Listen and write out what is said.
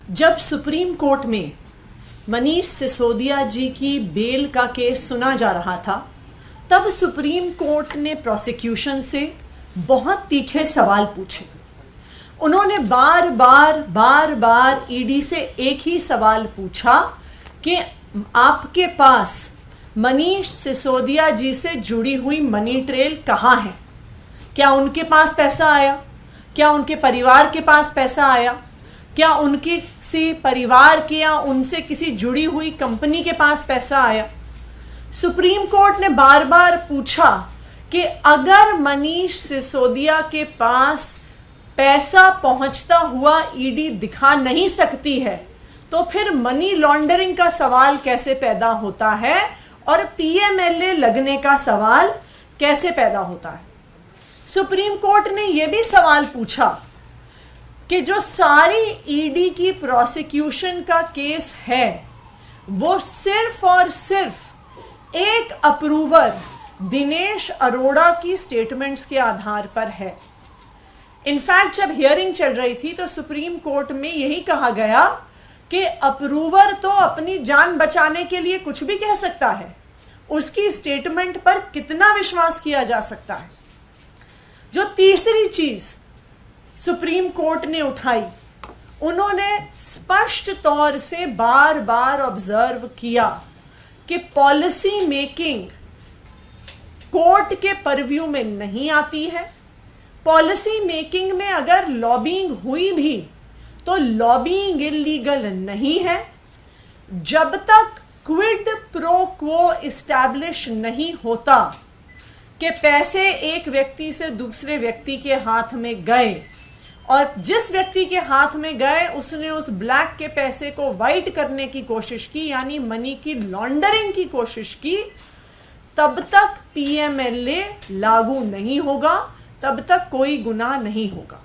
जब supreme court में मनीष सिसोदिया जी की बेल का केस सुना जा रहा था, तब सुप्रीम कोर्ट ने प्रोसिक्यूशन से बहुत तीखे सवाल पूछे। उन्होंने बार बार ईडी से एक ही सवाल पूछा कि आपके पास मनीष सिसोदिया जी से जुड़ी हुई मनी ट्रेल कहाँ है? क्या उनके पास पैसा आया? क्या उनके परिवार के पास पैसा आया? क्या उनके किसी परिवार के या उनसे किसी जुड़ी हुई कंपनी के पास पैसा आया? सुप्रीम कोर्ट ने बार बार पूछा कि अगर मनीष सिसोदिया के पास पैसा पहुंचता हुआ ईडी दिखा नहीं सकती है, तो फिर मनी लॉन्ड्रिंग का सवाल कैसे पैदा होता है और पीएमएलए लगने का सवाल कैसे पैदा होता है? सुप्रीम कोर्ट ने यह भी सवाल पूछा कि जो सारी ईडी की प्रोसिक्यूशन का केस है वो सिर्फ और सिर्फ एक अप्रूवर दिनेश अरोड़ा की स्टेटमेंट्स के आधार पर है। इनफैक्ट जब हियरिंग चल रही थी तो सुप्रीम कोर्ट में यही कहा गया कि अप्रूवर तो अपनी जान बचाने के लिए कुछ भी कह सकता है, उसकी स्टेटमेंट पर कितना विश्वास किया जा सकता है। जो तीसरी चीज सुप्रीम कोर्ट ने उठाई, उन्होंने स्पष्ट तौर से बार बार ऑब्जर्व किया कि पॉलिसी मेकिंग कोर्ट के परव्यू में नहीं आती है। पॉलिसी मेकिंग में अगर लॉबिंग हुई भी तो लॉबिंग इलीगल नहीं है जब तक क्विड प्रो क्वो इस्टेब्लिश नहीं होता कि पैसे एक व्यक्ति से दूसरे व्यक्ति के हाथ में गए और जिस व्यक्ति के हाथ में गए उसने उस ब्लैक के पैसे को व्हाइट करने की कोशिश की, यानी मनी की लॉन्ड्रिंग की कोशिश की, तब तक पीएमएलए लागू नहीं होगा, तब तक कोई गुनाह नहीं होगा।